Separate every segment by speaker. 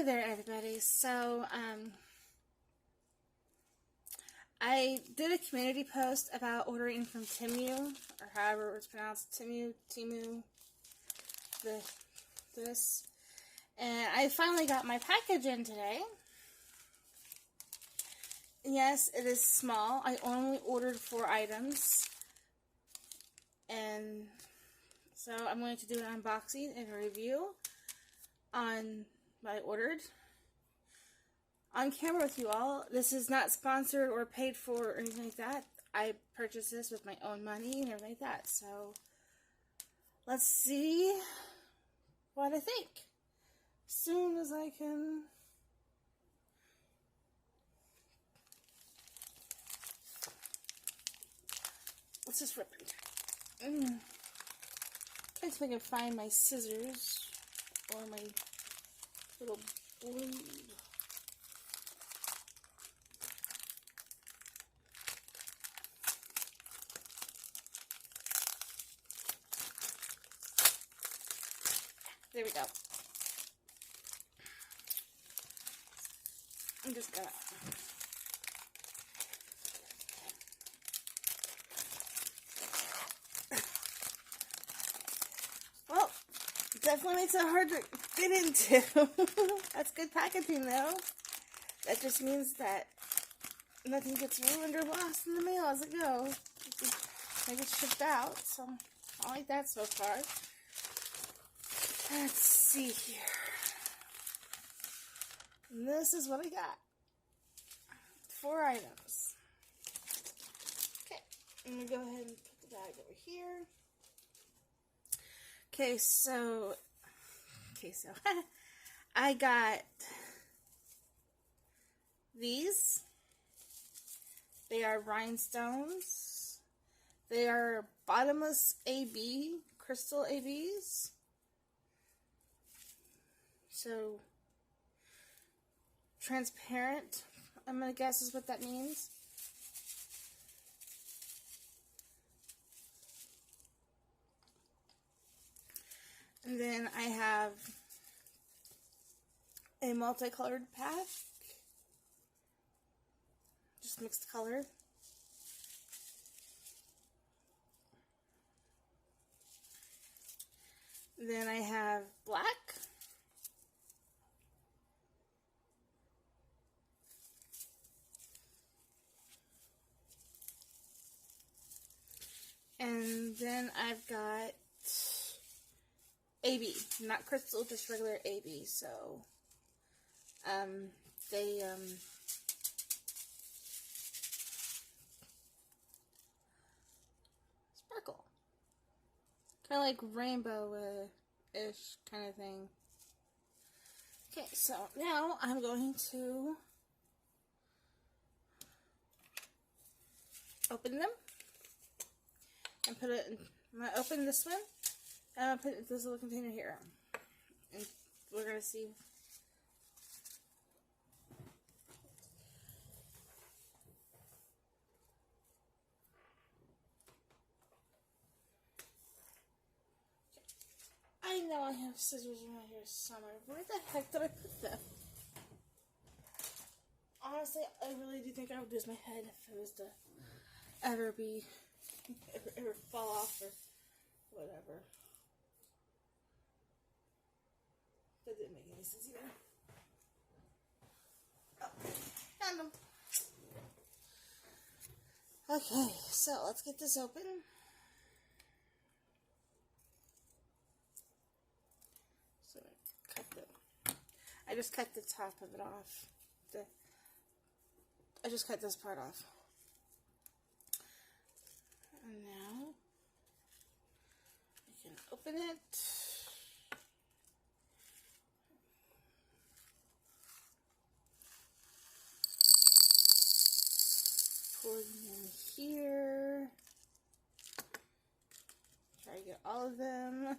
Speaker 1: Hey there, everybody. So, I did a community post about ordering from Temu, or however it's pronounced, temu, this, and I finally got my package in today. Yes, it is small. I only ordered 4 items, and so I'm going to do an unboxing and a review on what I ordered on camera with you all. This is not sponsored or paid for or anything like that. I purchased this with my own money and everything like that. So let's see what I think as soon as I can. Let's just rip it. Try to see if I can find my scissors or my little blade. There we go. I'm just gonna... Well, definitely makes it hard to get into. That's good packaging, though. That just means that nothing gets ruined or lost in the mail as it goes. It gets shipped out, so I like that so far. Let's see here. And this is what I got. 4 items. Okay, I'm going to go ahead and put the bag over here. Okay, so I got these. They are rhinestones. They are bottomless AB, crystal ABs. So, transparent, I'm going to guess is what that means. And then I have a multicolored pack, just mixed color. Then I have black. And then I've got AB, not crystal, just regular AB. So, they, sparkle. Kind of like rainbow-ish kind of thing. Okay, so now I'm going to open them. And put it in, I'm going to open this one, and I'm going to put it in this little container here. And we're going to see. I know I have scissors around here somewhere. Where the heck did I put them? Honestly, I really do think I would lose my head if it was to ever fall off or whatever. That didn't make any sense either. Oh, found them. Okay, so let's get this open. So I just cut the top of it off. I just cut this part off. And now I can open it. Pour them in here. Try to get all of them.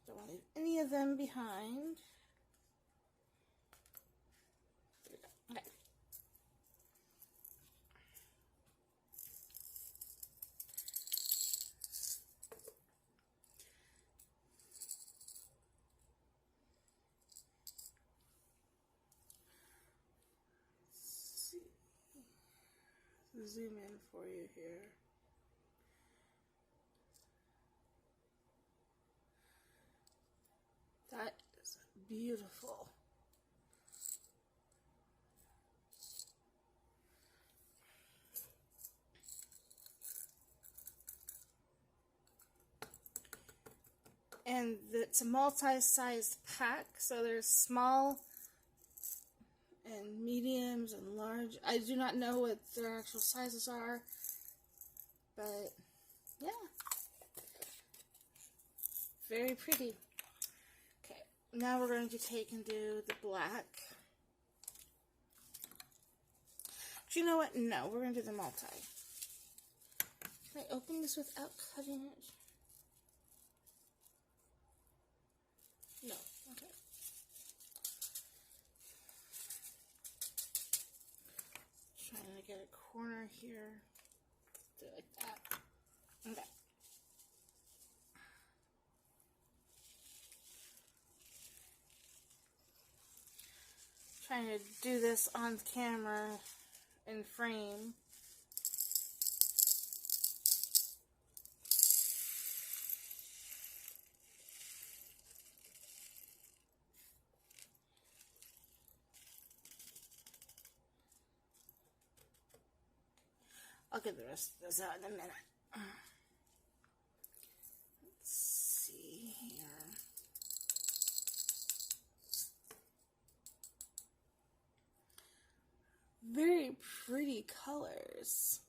Speaker 1: Don't want to leave any of them behind. Okay. zoom in for you here. That is beautiful. And it's a multi-sized pack, so there's small and mediums and large. I do not know what their actual sizes are, but yeah, very pretty. Okay, now we're going to take and do the black. Do you know what? No, we're going to do the multi. Can I open this without cutting it? No. Okay. Trying to get a corner here. Do it like that. Okay. Trying to do this on camera in frame. I'll get the rest of this out in a minute. Let's see here. Very pretty colors.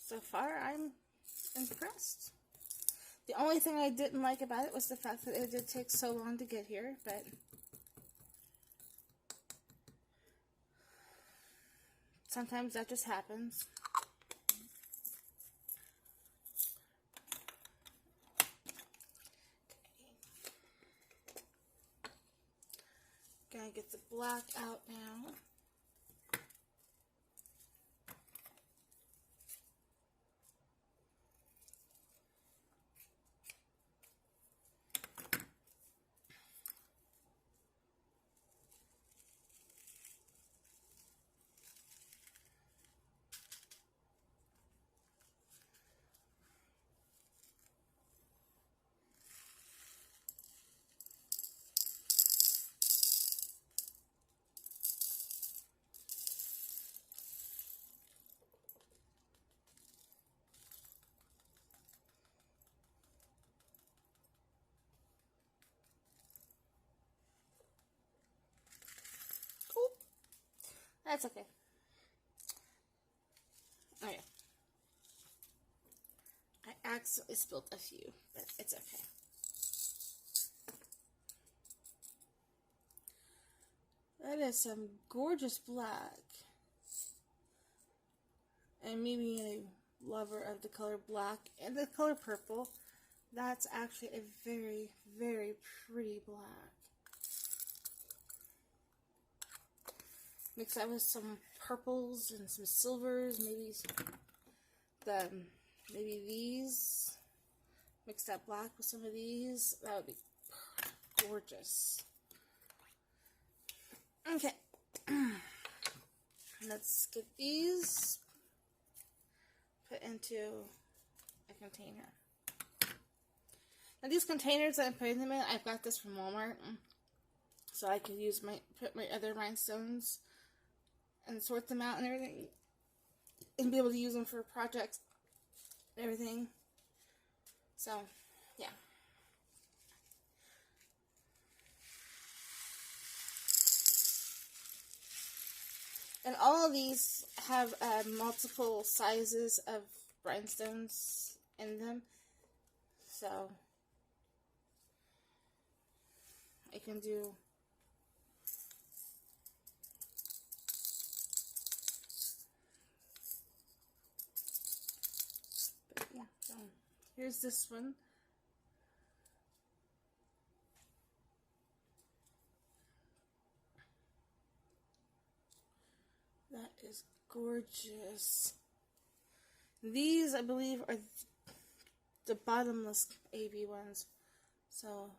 Speaker 1: So far, I'm impressed. The only thing I didn't like about it was the fact that it did take so long to get here, but sometimes that just happens. Gonna get the black out now. That's okay. Okay. I accidentally spilled a few, but it's okay. That is some gorgeous black. And me being a lover of the color black and the color purple, that's actually a very, very pretty black. Mix that with some purples and some silvers, maybe these. Mix that black with some of these. That would be gorgeous. Okay. Let's get these put into a container. Now these containers that I'm putting them in, I've got this from Walmart. So I can put my other rhinestones and sort them out and everything, and be able to use them for projects and everything. So, yeah. And all of these have multiple sizes of rhinestones in them. So, I can do so here's this one. That is gorgeous. These, I believe, are the bottomless AB ones. So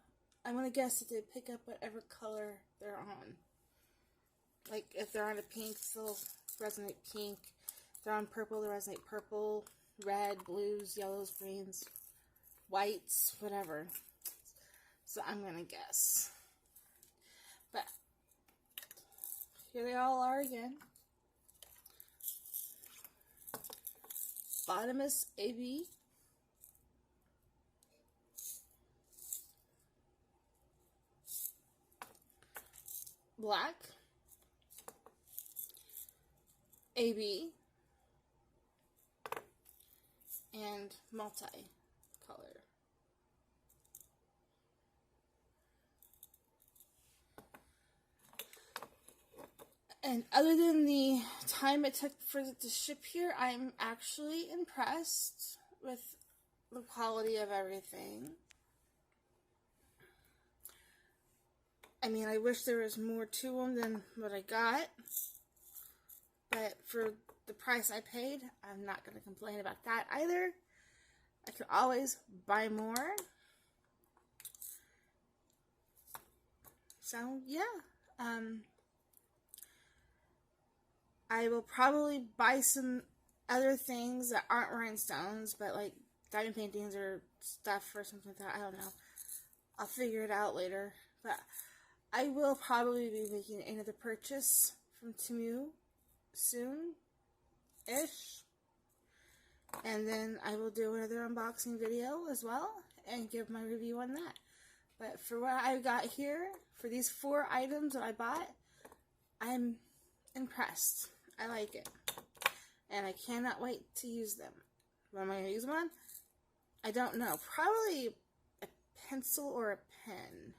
Speaker 1: I'm going to guess that they pick up whatever color they're on. Like, if they're on a pink, they'll resonate pink. If they're on purple, they'll resonate purple, red, blues, yellows, greens, whites, whatever. So I'm going to guess. But here they all are again. Bottomless AB. Black. AB. And multi-color. And other than the time it took for it to ship here, I'm actually impressed with the quality of everything. I mean, I wish there was more to them than what I got. But for the price I paid, I'm not going to complain about that either. I could always buy more. So, yeah. I will probably buy some other things that aren't rhinestones, but like diamond paintings or stuff or something like that. I don't know. I'll figure it out later. But I will probably be making another purchase from Temu soon-ish. And then I will do another unboxing video as well and give my review on that. But for what I've got here, for these 4 items that I bought, I'm impressed. I like it. And I cannot wait to use them. What am I going to use them on? I don't know. Probably a pencil or a pen.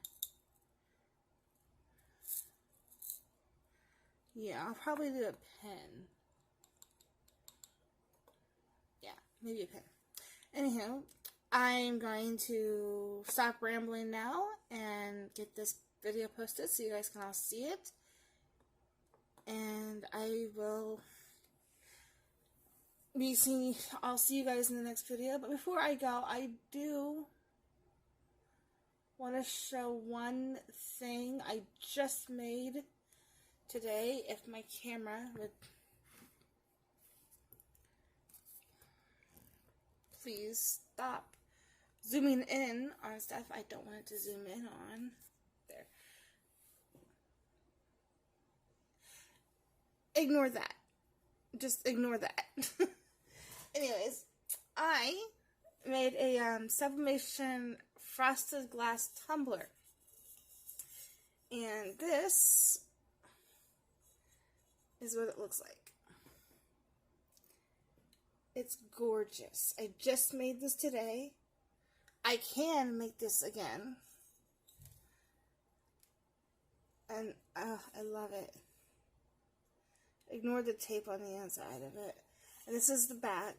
Speaker 1: Yeah, I'll probably do a pen. Yeah, maybe a pen. Anyhow, I'm going to stop rambling now and get this video posted so you guys can all see it. And I will I'll see you guys in the next video. But before I go, I do want to show one thing I just made today. If my camera would please stop zooming in on stuff I don't want it to zoom in on. There. Ignore that. Just ignore that. Anyways, I made a sublimation frosted glass tumbler. And this is what it looks like. It's gorgeous. I just made this today. I can make this again. And I love it. Ignore the tape on the inside of it. And this is the back.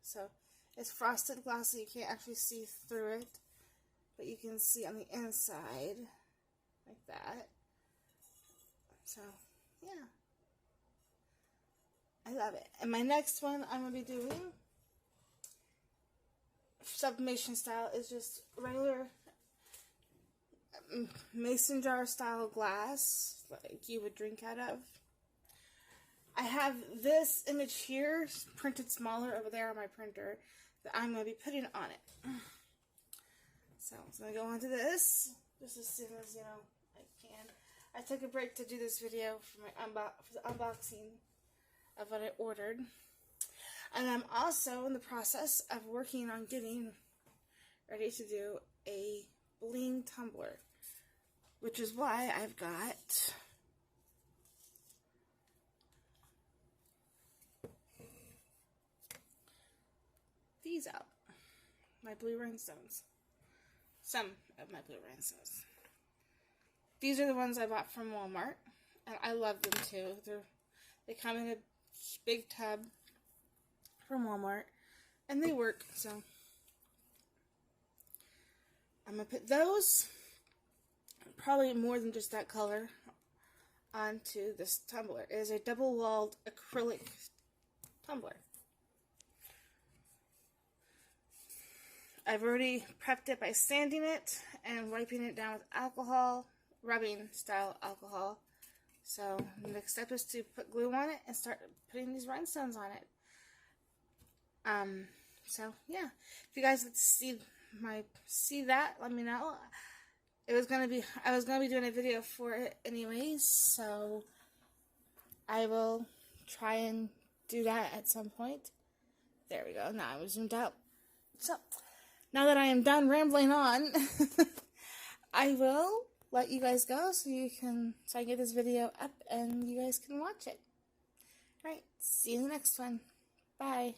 Speaker 1: So it's frosted glass, so you can't actually see through it. But you can see on the inside. Like that. So, yeah. I love it. And my next one I'm going to be doing, sublimation style, is just regular mason jar style glass, like you would drink out of. I have this image here, printed smaller over there on my printer, that I'm going to be putting on it. So I'm going to go on to this, just as soon as, I can. I took a break to do this video for my for the unboxing of what I ordered. And I'm also in the process of working on getting ready to do a bling tumbler, which is why I've got these out. My blue rhinestones. Some of my blue rhinestones. These are the ones I bought from Walmart, and I love them too. They come in a big tub from Walmart, and they work. So I'm gonna put those, probably more than just that color, onto this tumbler. It is a double-walled acrylic tumbler. I've already prepped it by sanding it and wiping it down with alcohol, rubbing style alcohol. So the next step is to put glue on it and start putting these rhinestones on it. So yeah, if you guys like to see that, let me know. I was gonna be doing a video for it anyways, so I will try and do that at some point. There we go. Now I was zoomed out. So now that I am done rambling on, I will let you guys go so I can get this video up and you guys can watch it. Alright, see you in the next one. Bye.